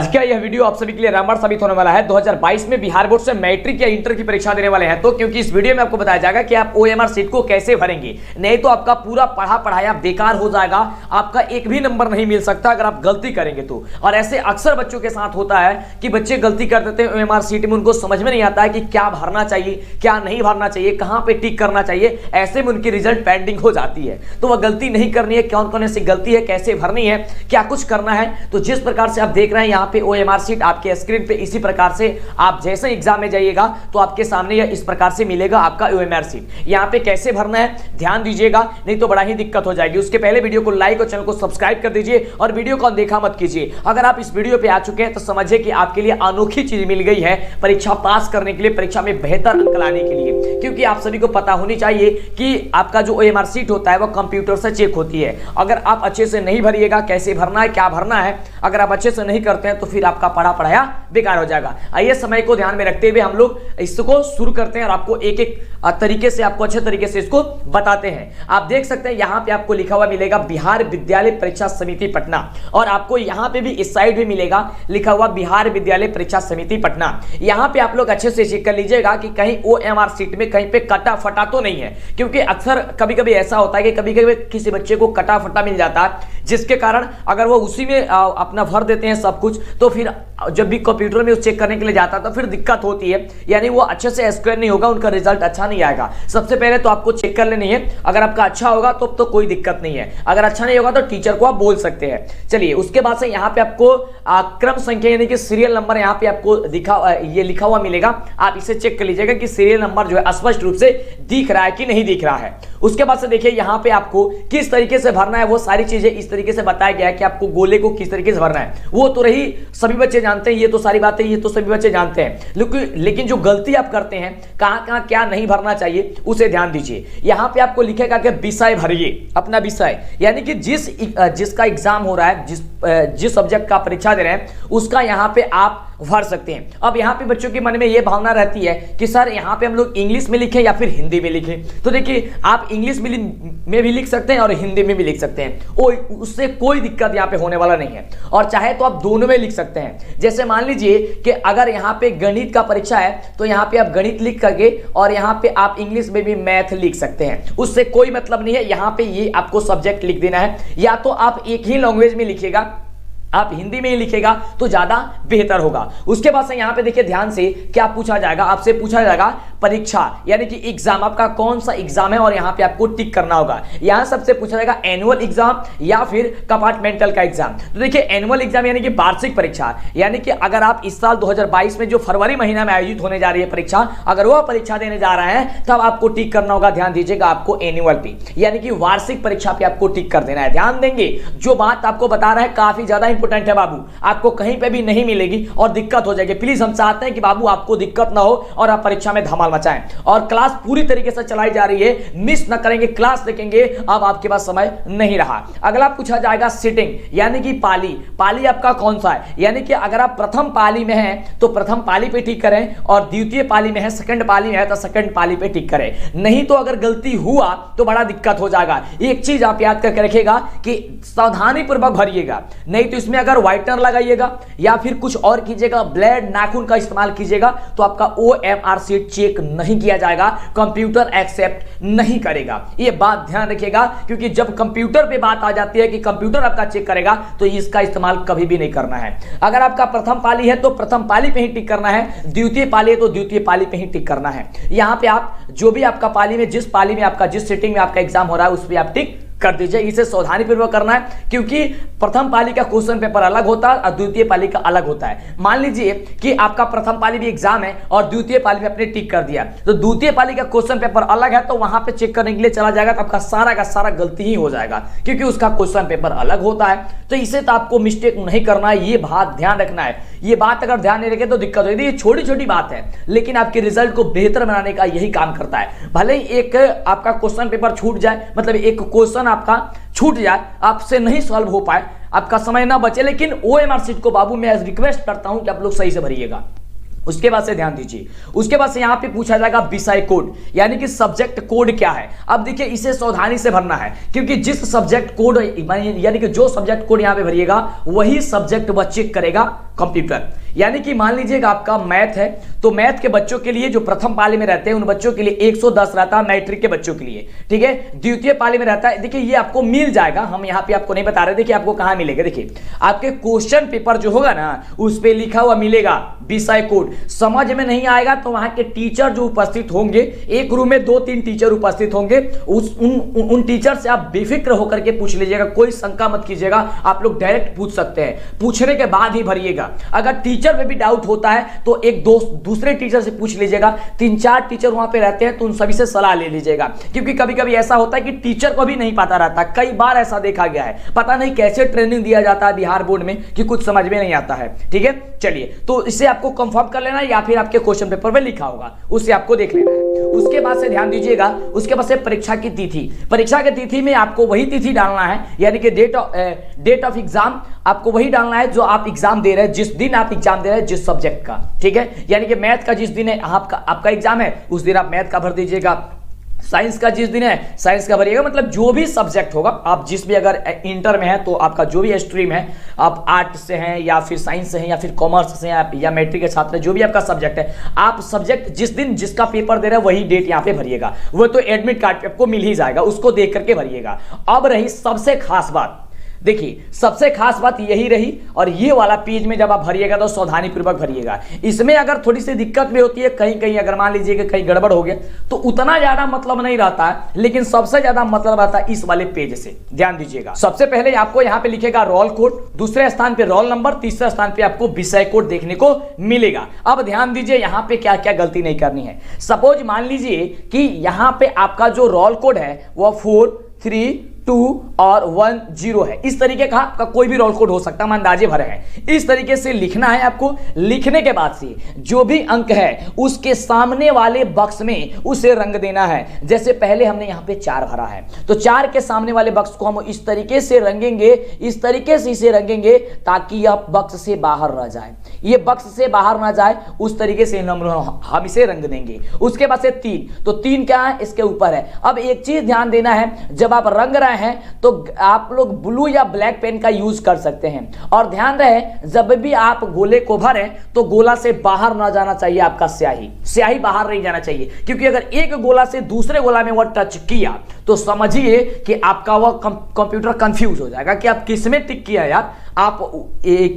आज का यह वीडियो आप सभी के लिए रामबाण साबित होने वाला है। 2022 में बिहार बोर्ड से मैट्रिक या इंटर की परीक्षा देने वाले हैं, तो क्योंकि इस वीडियो में आपको बताया जाएगा कि आप ओएमआर सीट को कैसे भरेंगे, नहीं तो आपका पूरा पढ़ाया बेकार हो जाएगा, आपका एक भी नंबर नहीं मिल सकता अगर आप गलती करेंगे तो। और ऐसे अक्सर बच्चों के साथ होता है कि बच्चे गलती कर देते हैं ओएमआर सीट में, उनको समझ में नहीं आता है कि क्या भरना चाहिए क्या नहीं भरना चाहिए, कहां पे टिक करना चाहिए, ऐसे में उनकी रिजल्ट पेंडिंग हो जाती है। तो वह गलती नहीं करनी है, कौन कौन सी गलती है, कैसे भरनी है, क्या कुछ करना है। तो जिस प्रकार से आप देख रहे हैं यहाँ पे ओएमआर सीट आपके स्क्रीन पे, इसी प्रकार से आप जैसे एग्जाम में जाइएगा तो आपके सामने यह इस प्रकार से मिलेगा आपका ओएमआर सीट। यहाँ पे कैसे भरना है ध्यान दीजिएगा, नहीं तो बड़ा ही दिक्कत हो जाएगी। उसके पहले वीडियो को लाइक और चैनल को सब्सक्राइब कर दीजिए और वीडियो को अनदेखा मत कीजिए। अगर आप इस वीडियो पे आ चुके हैं तो समझिए कि आपके लिए अनोखी चीज मिल गई है परीक्षा पास करने के लिए, परीक्षा में बेहतर अंक लाने के लिए। क्योंकि आप सभी को पता होनी चाहिए कि आपका जो ओएमआर सीट होता है वो कंप्यूटर से चेक होती है। अगर आप अच्छे से नहीं भरिएगा, कैसे भरना है क्या भरना है, अगर आप अच्छे से नहीं करते हैं तो फिर आपका पढ़ाया बेकार हो जाएगा। आइए समय को ध्यान में रखते हुए हम लोग इसको शुरू करते हैं और आपको एक एक तरीके से आपको अच्छे तरीके से इसको बताते हैं। आप देख सकते हैं यहाँ पे आपको लिखा हुआ मिलेगा बिहार विद्यालय परीक्षा समिति पटना, और आपको यहाँ पे भी इस साइड भी मिलेगा लिखा हुआ बिहार विद्यालय परीक्षा समिति पटना। यहाँ पे आप लोग अच्छे से चेक कर लीजिएगा कि कहीं ओएमआर सीट में कहीं पे कटा फटा तो नहीं है, क्योंकि अक्सर कभी कभी ऐसा होता है कि कभी कभी किसी बच्चे को कटा फटा मिल जाता है, जिसके कारण अगर वो उसी में अपना भर देते हैं सब कुछ, तो फिर जब भी कंप्यूटर में चेक करने के लिए जाता है तो फिर दिक्कत होती है, यानी वो अच्छे से स्क्वायर नहीं होगा, उनका रिजल्ट अच्छा नहीं आएगा। सबसे पहले तो आपको चेक कर लेनी है, अगर आपका अच्छा होगा तो कोई दिक्कत नहीं है, अगर अच्छा नहीं होगा तो टीचर को आप बोल सकते हैं। चलिए उसके बाद से यहाँ पे आपको क्रम संख्या यानी कि सीरियल नंबर यहाँ पे आपको ये लिखा हुआ मिलेगा, आप इसे चेक कर लीजिएगा कि सीरियल नंबर जो है स्पष्ट रूप से दिख रहा है कि नहीं दिख रहा है। उसके बाद से देखिए यहाँ पे आपको किस तरीके से भरना है, वो सारी चीजें इस तरीके से बताया गया है कि आपको गोले को किस तरीके से भरना है। वो तो रही सभी बच्चे जानते हैं, ये तो सारी बातें ये तो सभी बच्चे जानते हैं, लेकिन जो गलती आप करते हैं कहां क्या नहीं भरना चाहिए उसे ध्यान दीजिए। यहां पे आपको लिखेगा कि विषय भरिए, अपना विषय, यानी कि जिसका एग्जाम हो रहा है, जिस सब्जेक्ट का परीक्षा दे रहे हैं उसका यहां पे आप भर सकते हैं। अब यहाँ पे बच्चों के मन में ये भावना रहती है कि सर यहाँ पे हम लोग इंग्लिश में लिखें या फिर हिंदी में लिखें। तो देखिए आप इंग्लिश में भी लिख सकते हैं और हिंदी में भी लिख सकते हैं, उससे कोई दिक्कत यहाँ पे होने वाला नहीं है। और चाहे तो आप दोनों में लिख सकते हैं। जैसे मान लीजिए कि अगर यहाँ पे गणित का परीक्षा है तो यहाँ पे आप गणित लिख करके और यहाँ पे आप इंग्लिश में भी मैथ लिख सकते हैं, उससे कोई मतलब नहीं है। यहाँ पे ये आपको सब्जेक्ट लिख देना है, या तो आप एक ही लैंग्वेज में लिखिएगा, आप हिंदी में ही लिखेगा तो ज्यादा बेहतर होगा। उसके बाद से यहाँ पे देखिए ध्यान से क्या पूछा जाएगा, आपसे पूछा जाएगा परीक्षा यानी कि एग्जाम, आपका कौन सा एग्जाम है और यहाँ पे आपको टिक करना होगा। यहाँ सबसे पूछा जाएगा एनुअल एग्जाम या फिर कंपार्टमेंटल का एग्जाम। तो देखिए एनुअल एग्जाम यानी कि वार्षिक परीक्षा, यानी कि अगर आप इस साल 2022 में जो फरवरी महीना में आयोजित होने जा रही है परीक्षा, अगर वह परीक्षा देने जा रहे हैं तब आपको टिक करना होगा। ध्यान दीजिएगा, आपको एनुअल पे यानी कि वार्षिक परीक्षा पे आपको टिक कर देना है। ध्यान देंगे, जो बात आपको बता रहा है काफी ज्यादा इंपोर्टेंट है बाबू, आपको कहीं पे भी नहीं मिलेगी और दिक्कत हो जाएगी। प्लीज हम चाहते हैं कि बाबू आपको दिक्कत ना हो और आप परीक्षा में धमाल मचाएं। और क्लास पूरी तरीके से चलाई जा रही है, मिस ना करेंगे, क्लास देखेंगे। अब आपके पास समय नहीं रहा। अगला पूछा जाएगा सिटिंग यानी कि पाली आपका कौन सा है, यानी कि अगर आप प्रथम पाली में हैं तो प्रथम पाली पे टिक करें, और द्वितीय पाली में है, सेकंड पाली में है तो सेकंड पाली पे टिक करें। नहीं तो अगर गलती हुआ तो बड़ा दिक्कत हो जाएगा। एक चीज आप याद करके रखिएगा कि सावधानी पूर्वक भरिएगा, नहीं तो इसमें अगर व्हाइटनर लगाइएगा या फिर कुछ और कीजिएगा, ब्लेड नाखून का इस्तेमाल कीजिएगा तो आपका ओएमआर सीट चेक नहीं किया जाएगा, कंप्यूटर एक्सेप्ट नहीं करेगा। ये बात ध्यान रखिएगा, क्योंकि जब कंप्यूटर पे बात आ जाती है कि कंप्यूटर आपका चेक करेगा तो इसका इस्तेमाल कभी भी नहीं करना है। अगर आपका प्रथम पाली है तो प्रथम पाली पे ही टिक करना है, द्वितीय पाली है तो द्वितीय पाली पे ही टिक करना है। यहां पे आप जो भी आपका पाली में, जिस पाली में आपका, जिस सिटिंग में आपका एग्जाम हो रहा है उस पर आप टिक कर दीजिए। इसे सावधानी पूर्वक करना है, क्योंकि प्रथम पाली का क्वेश्चन पेपर अलग होता है और द्वितीय पाली का अलग होता है। मान लीजिए कि आपका प्रथम पाली भी एग्जाम है और द्वितीय पाली में आपने टिक कर दिया, तो द्वितीय पाली का क्वेश्चन पेपर अलग है तो वहां पे चेक करने के लिए चला जाएगा तो आपका सारा का सारा गलती ही हो जाएगा, क्योंकि उसका क्वेश्चन पेपर अलग होता है। तो इसे तो आपको मिस्टेक नहीं करना है, ये बात ध्यान रखना है। ये बात अगर ध्यान नहीं रखे तो दिक्कत होगी। ये छोटी छोटी बात है, लेकिन आपके रिजल्ट को बेहतर बनाने का यही काम करता है। भले ही एक आपका क्वेश्चन पेपर छूट जाए, मतलब एक क्वेश्चन आपका छूट जाए, आपसे नहीं सॉल्व हो पाए, आपका समय ना बचे, लेकिन ओएमआर सीट को बाबू मैं रिक्वेस्ट करता हूं कि आप लोग सही से भरिएगा। उसके बाद से ध्यान दीजिए, उसके बाद से यहां पे पूछा जाएगा विषय कोड, यानी कि सब्जेक्ट कोड क्या है। अब देखिए इसे सावधानी से भरना है, क्योंकि जिस सब्जेक्ट कोड यानी कि जो सब्जेक्ट कोड यहां पे भरिएगा वही सब्जेक्ट वह चेक करेगा कंप्यूटर। यानी कि मान लीजिएगा आपका मैथ है, तो मैथ के बच्चों के लिए जो प्रथम पाली में रहते हैं उन बच्चों के लिए 110 रहता है मैट्रिक के बच्चों के लिए, ठीक है। द्वितीय पाली में रहता है, देखिए ये आपको मिल जाएगा, हम यहां पे आपको नहीं बता रहे, देखिए आपको कहां मिलेगा, देखिए आपके क्वेश्चन पेपर जो होगा ना उस पे लिखा हुआ मिलेगा विषय कोड। समझ में नहीं आएगा तो वहां के टीचर जो उपस्थित होंगे, एक रूम में 2-3 टीचर उपस्थित होंगे, उन टीचर से आप बेफिक्र होकर के पूछ लीजिएगा, कोई शंका मत कीजिएगा, आप लोग डायरेक्ट पूछ सकते हैं, पूछने के बाद ही भरिएगा। अगर टीचर में भी डाउट होता है तो एक दूसरे टीचर से पूछ लीजिएगा, 3-4 टीचर वहां पे रहते हैं तो उन सभी से सलाह ले लीजिएगा, क्योंकि कभी कभी ऐसा होता है कि टीचर को भी नहीं पता रहता, कई बार ऐसा देखा गया है, पता नहीं कैसे ट्रेनिंग दिया जाता है बिहार बोर्ड में कि कुछ समझ में नहीं आता है, ठीक है। चलिए, तो इसे आपको कंफर्म कर लेना है या फिर आपके क्वेश्चन पेपर में लिखा होगा उससे आपको देख लेना है। उसके बाद से ध्यान दीजिएगा, उसके बाद से परीक्षा की तिथि, परीक्षा की तिथि में आपको वही तिथि डालना है, यानी कि डेट ऑफ एग्जाम आपको वही डालना है जो आप एग्जाम दे रहे हैं, जिस दिन आप एग्जाम दे रहे हैं जिस सब्जेक्ट का, ठीक है। यानी कि मैथ का जिस दिन है आपका एग्जाम है उस दिन आप मैथ का भर दीजिएगा, साइंस का जिस दिन है साइंस का भरिएगा, मतलब जो भी सब्जेक्ट होगा, आप जिस भी अगर इंटर में है तो आपका जो भी स्ट्रीम है, आप आर्ट से हैं या फिर साइंस से हैं या फिर कॉमर्स से हैं या मैट्रिक के छात्र, जो भी आपका सब्जेक्ट है, आप सब्जेक्ट जिस दिन जिसका पेपर दे रहे हैं वही डेट यहाँ पे भरिएगा, वो तो एडमिट कार्ड पे आपको मिल ही जाएगा, उसको देख करके भरिएगा। अब रही सबसे खास बात, देखिए सबसे खास बात यही रही, और ये वाला पेज में जब आप भरिएगा तो सावधानी पूर्वक भरिएगा। इसमें अगर थोड़ी सी दिक्कत भी होती है, कहीं कहीं अगर मान लीजिए कि कहीं गड़बड़ हो गया तो उतना ज्यादा मतलब नहीं रहता है, लेकिन सबसे ज्यादा मतलब रहता है इस वाले पेज से। ध्यान दीजिएगा, सबसे पहले आपको यहाँ पे लिखेगा रोल कोड, दूसरे स्थान पे रोल नंबर, तीसरे स्थान पे आपको विषय कोड देखने को मिलेगा। अब ध्यान दीजिए यहाँ पे क्या क्या गलती नहीं करनी है। सपोज मान लीजिए कि यहाँ पे आपका जो रोल कोड है वह 4, 3, 2 और 1 0 है, इस तरीके का आपका कोई भी रोल कोड हो सकता है, हम अंदाजे भरे हैं, इस तरीके से लिखना है आपको। लिखने के बाद से जो भी अंक है उसके सामने वाले बक्स में उसे रंग देना है। जैसे पहले हमने यहाँ पे 4 भरा है तो 4 के सामने वाले बक्स को हम इस तरीके से रंगेंगे, इस तरीके से इसे रंगेंगे ताकि यह बक्स से बाहर ना जाए, ये बक्स से बाहर ना जाए, उस तरीके से हम इसे रंग देंगे। उसके बाद से 3, तो 3 क्या है, इसके ऊपर है। अब एक चीज ध्यान देना है, जब आप रंग रहे हैं तो आप लोग ब्लू या ब्लैक पेन का यूज कर सकते हैं, और ध्यान रहे जब भी आप गोले को भरें तो गोला से बाहर ना जाना चाहिए, आपका स्याही बाहर नहीं जाना चाहिए, क्योंकि अगर एक गोला से दूसरे गोला में वह टच किया तो समझिए कि आपका वह कंप्यूटर कंफ्यूज हो जाएगा कि आप किस में टिक किया यार, आप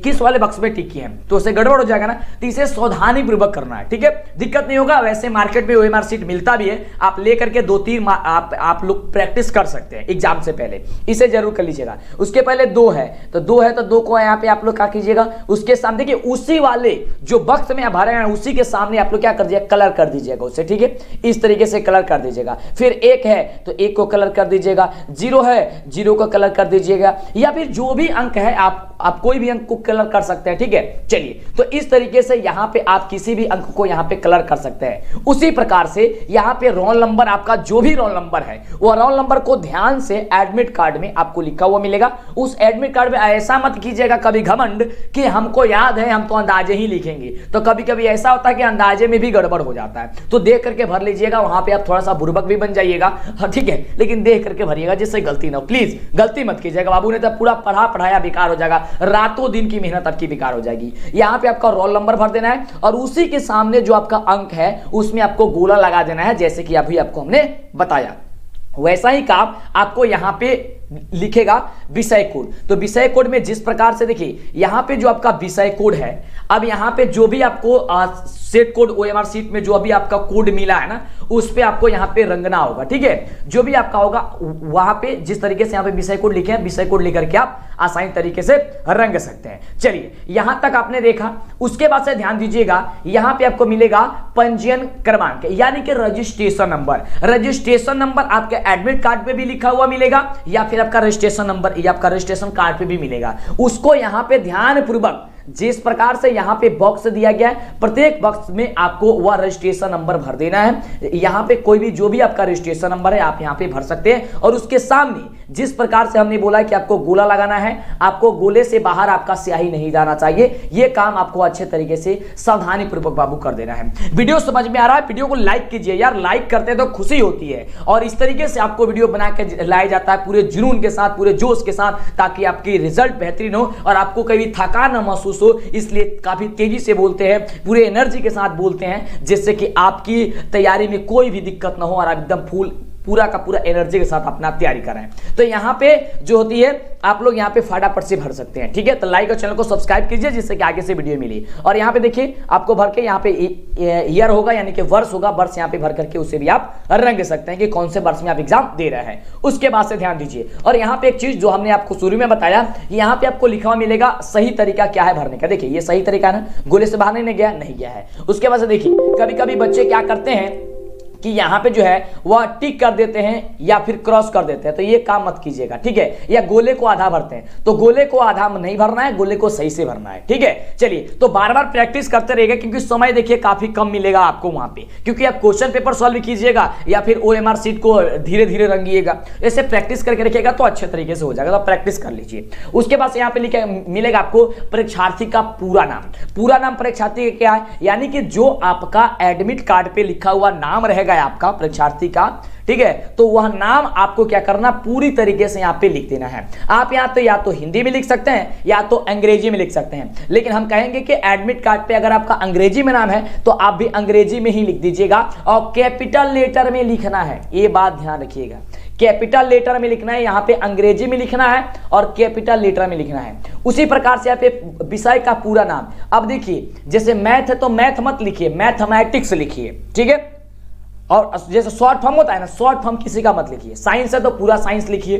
किस वाले बक्स में टिक किए हैं, तो उससे गड़बड़ हो जाएगा ना। तो इसे सावधानी पूर्वक करना है, ठीक है, दिक्कत नहीं होगा। वैसे मार्केट में ओएमआर शीट मिलता भी है, आप लेकर के 2-3 आप लोग प्रैक्टिस कर सकते हैं एग्जाम से पहले, इसे जरूर कर लीजिएगा। उसके पहले 2 है तो 2 को यहाँ पे आप लोग क्या कीजिएगा, उसके सामने देखिए उसी वाले जो बक्स में आप भरे हैं उसी के सामने आप लोग क्या कर दीजिएगा, कलर कर दीजिएगा उससे, ठीक है, इस तरीके से कलर कर दीजिएगा। फिर 1 है तो 1 को कलर कर दीजिएगा, 0 है 0 को कलर कर दीजिएगा, या फिर जो भी अंक है आप कोई भी अंक को कलर कर सकते हैं, ठीक है। चलिए, तो इस तरीके से यहां पे आप किसी भी अंक को यहां पे कलर कर सकते हैं। उसी प्रकार से यहां पे रोल नंबर, आपका जो भी रोल नंबर है वो रोल नंबर को ध्यान से एडमिट कार्ड में आपको लिखा हुआ मिलेगा। उस एडमिट कार्ड में ऐसा मत कीजिएगा कभी घमंड कि हमको याद है हम तो अंदाजे ही लिखेंगे, तो कभी कभी ऐसा होता है कि अंदाजे में भी गड़बड़ हो जाता है, तो देख करके भर लीजिएगा। वहां पे आप थोड़ा सा बुर्बक भी बन जाइएगा, ठीक है, लेकिन देख करके भरिएगा जिससे गलती ना हो। प्लीज गलती मत कीजिएगा बाबू, ने तो पूरा पढ़ाया बेकार हो जाएगा, रातों दिन की मेहनत आपकी बेकार हो जाएगी। यहां पे आपका रोल नंबर भर देना है और उसी के सामने जो आपका अंक है उसमें आपको गोला लगा देना है, जैसे कि अभी आपको हमने बताया। वैसा ही काम आपको यहां पे लिखेगा विषय कोड। तो विषय कोड में जिस प्रकार से देखिए यहां पे जो आपका विषय कोड है, अब यहां पे जो भी आपको सेट कोड ओएमआर शीट में जो अभी आपका कोड मिला है ना, उस पे आपको यहां पे रंगना होगा, ठीक है। जो भी आपका होगा वहां पे जिस तरीके से यहां पे विषय कोड लिखे हैं, विषय कोड लेकर के आप आसानी तरीके से रंग सकते हैं। चलिए, यहां तक आपने देखा। उसके बाद से ध्यान दीजिएगा, यहां पे आपको मिलेगा पंजीयन क्रमांक, यानी कि रजिस्ट्रेशन नंबर। रजिस्ट्रेशन नंबर आपके एडमिट कार्ड पे भी लिखा हुआ मिलेगा, या फिर आपका रजिस्ट्रेशन नंबर या आपका रजिस्ट्रेशन कार्ड पे भी मिलेगा। उसको यहां पे ध्यान पूर्वक जिस प्रकार से यहाँ पे बॉक्स दिया गया है, प्रत्येक बॉक्स में आपको वह रजिस्ट्रेशन नंबर भर देना है। यहाँ पे कोई भी जो भी आपका रजिस्ट्रेशन नंबर है आप यहाँ पे भर सकते हैं, और उसके सामने जिस प्रकार से हमने बोला कि आपको गोला लगाना है, आपको गोले से बाहर आपका स्याही नहीं जाना चाहिए। यह काम आपको अच्छे तरीके से सावधानी पूर्वक बाबू कर देना है। वीडियो समझ में आ रहा है? वीडियो को लाइक कीजिए यार, लाइक करते हैं तो खुशी होती है, और इस तरीके से आपको वीडियो बना के लाया जाता है पूरे जुनून के साथ, पूरे जोश के साथ, ताकि आपकी रिजल्ट बेहतरीन हो और आपको कभी थकान न महसूस हो। इसलिए काफी तेजी से बोलते हैं, पूरे एनर्जी के साथ बोलते हैं, जिससे कि आपकी तैयारी में कोई भी दिक्कत ना हो और आप एकदम पूरा का पूरा एनर्जी के साथ अपना तैयारी करें। तो यहाँ पे जो होती है आप लोग यहाँ पे फटाफट से भर सकते हैं, ठीक है। तो लाइक और चैनल को सब्सक्राइब कीजिए, जिससे कि आगे से वीडियो मिली। और यहाँ पे देखिए आपको भर के यहाँ पे ईयर होगा, यानी कि वर्ष होगा, वर्ष यहाँ पे भर करके उसे भी आप रंग सकते हैं कि कौन से वर्ष में आप एग्जाम दे रहे हैं। उसके बाद से ध्यान दीजिए, और यहाँ पे एक चीज जो हमने आपको शुरू में बताया, यहाँ पे आपको लिखा हुआ मिलेगा सही तरीका क्या है भरने का। देखिए ये सही तरीका है ना, गोले से बाहर नहीं गया, नहीं गया है। उसके बाद से देखिए कभी कभी बच्चे क्या करते हैं कि यहाँ पे जो है वह टिक कर देते हैं या फिर क्रॉस कर देते हैं, तो ये काम मत कीजिएगा, ठीक है। या गोले को आधा भरते हैं, तो गोले को आधा नहीं भरना है, गोले को सही से भरना है, ठीक है। चलिए, तो बार बार प्रैक्टिस करते रहिएगा, क्योंकि समय देखिए काफी कम मिलेगा आपको वहां पे, क्योंकि आप क्वेश्चन पेपर सॉल्व कीजिएगा या फिर OMR सीट को धीरे धीरे रंगिएगा। ऐसे प्रैक्टिस करके रखिएगा तो अच्छे तरीके से हो जाएगा, तो प्रैक्टिस कर लीजिए। उसके बाद यहाँ पे मिलेगा आपको परीक्षार्थी का पूरा नाम। पूरा नाम परीक्षार्थी का क्या है, यानी कि जो आपका एडमिट कार्ड पे लिखा हुआ नाम रहेगा आपका परीक्षार्थी का, ठीक है, तो वह नाम आपको क्या करना, पूरी तरीके से यहाँ पे लिख देना है। आप यहाँ तो या तो हिंदी में लिख सकते हैं या तो अंग्रेजी में लिख सकते हैं, लेकिन हम कहेंगे कि एडमिट कार्ड पे अगर आपका अंग्रेजी में नाम है तो आप भी अंग्रेजी में ही लिख दीजिएगा, और कैपिटल लेटर में लिखना है। ये बात ध्यान रखिएगा, कैपिटल लेटर में लिखना है, यहाँ पे अंग्रेजी में लिखना है और कैपिटल लेटर में लिखना है। उसी प्रकार से यहाँ पे विषय का पूरा नाम। अब देखिए जैसे मैथ है तो मैथ मत लिखिए, मैथमेटिक्स लिखिए, ठीक है। और जैसे शॉर्ट फॉर्म होता है ना, शॉर्ट फॉर्म किसी का मत लिखिए। साइंस है तो पूरा साइंस लिखिए,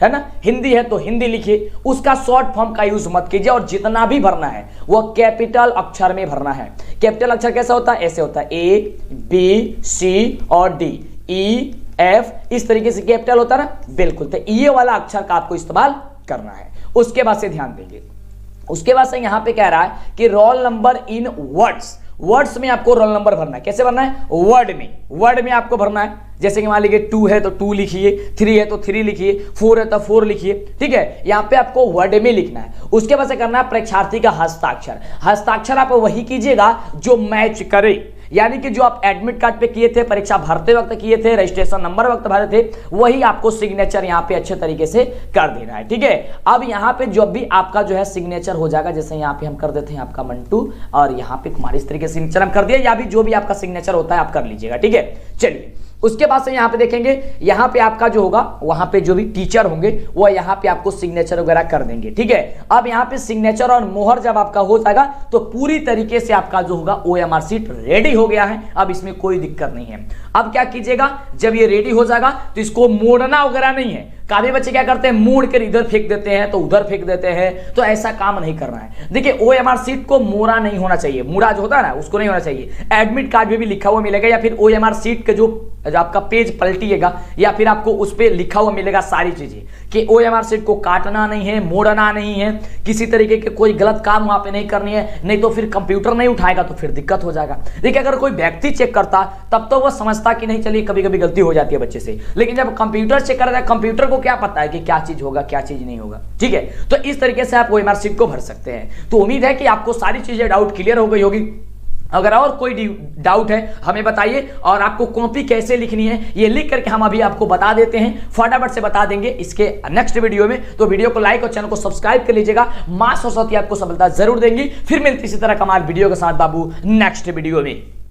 है ना। हिंदी है तो हिंदी लिखिए, उसका शॉर्ट फॉर्म का यूज मत कीजिए। और जितना भी भरना है वो कैपिटल अक्षर में भरना है। कैपिटल अक्षर कैसा होता है, ऐसे होता है ABC और D, EF, इस तरीके से कैपिटल होता है ना, बिल्कुल। तो ये वाला अक्षर का आपको इस्तेमाल करना है। उसके बाद से ध्यान देंगे, उसके बाद से यहां पे कह रहा है कि roll number in words. Words में आपको रोल नंबर भरना है। कैसे भरना है, वर्ड में, वर्ड में आपको भरना है। जैसे कि मान लीजिए 2 है तो 2 लिखिए, 3 है तो 3 लिखिए, 4 है तो 4 लिखिए, ठीक है। यहाँ पे आपको वर्ड में लिखना है। उसके बाद से करना है परीक्षार्थी का हस्ताक्षर। हस्ताक्षर आप वही कीजिएगा जो मैच करे, यानी कि जो आप एडमिट कार्ड पे किए थे, परीक्षा भरते वक्त किए थे, रजिस्ट्रेशन नंबर वक्त भरे थे, वही आपको सिग्नेचर यहाँ पे अच्छे तरीके से कर देना है, ठीक है। अब यहाँ पे जो भी आपका जो है सिग्नेचर हो जाएगा, जैसे यहाँ पे हम कर देते हैं आपका मंटू और यहाँ पे कुमार, इस तरीके से सिग्नेचर हम कर दिया, या भी जो भी आपका सिग्नेचर होता है आप कर लीजिएगा, ठीक है। चलिए, उसके बाद से यहाँ पे देखेंगे, यहाँ पे आपका जो होगा वहां पे जो भी टीचर होंगे वो यहाँ पे आपको सिग्नेचर वगैरह कर देंगे, ठीक है। अब यहाँ पे सिग्नेचर और मोहर जब आपका हो जाएगा तो पूरी तरीके से आपका जो होगा OMR सीट रेडी हो गया है। अब इसमें कोई दिक्कत नहीं है। अब क्या कीजिएगा, जब ये रेडी हो जाएगा तो इसको मोड़ना वगैरह नहीं है। काफी बच्चे क्या करते हैं, मोड़ कर इधर फेंक देते हैं तो उधर फेंक देते हैं, तो ऐसा काम नहीं करना है। देखिए OMR सीट को मोड़ा नहीं होना चाहिए, मुड़ा जो होता है ना उसको नहीं होना चाहिए। एडमिट कार्ड में भी लिखा हुआ मिलेगा, या फिर OMR सीट का जो आपका पेज पलटिएगा या फिर आपको उस पर लिखा हुआ मिलेगा सारी चीजें कि OMR सीट को काटना नहीं है, मोड़ना नहीं है, किसी तरीके के कोई गलत काम वहां पे नहीं करनी है, नहीं तो फिर कंप्यूटर नहीं उठाएगा तो फिर दिक्कत हो जाएगा। देखिए अगर कोई व्यक्ति चेक करता तब तो वो समझता कि नहीं चलिए कभी कभी गलती हो जाती है बच्चे से, लेकिन जब कंप्यूटर चेक करता है, कंप्यूटर को क्या पता है कि क्या चीज होगा क्या चीज नहीं होगा, ठीक है। तो इस तरीके से आप OMR सीट को भर सकते हैं। तो उम्मीद है कि आपको सारी चीजें डाउट क्लियर हो गई होगी। अगर और कोई डाउट है हमें बताइए, और आपको कॉपी कैसे लिखनी है ये लिख करके हम अभी आपको बता देते हैं, फटाफट से बता देंगे इसके नेक्स्ट वीडियो में। तो वीडियो को लाइक और चैनल को सब्सक्राइब कर लीजिएगा। मां सरस्वती आपको सफलता जरूर देंगी। फिर मिलती इसी तरह कमाल वीडियो के साथ बाबू नेक्स्ट वीडियो में।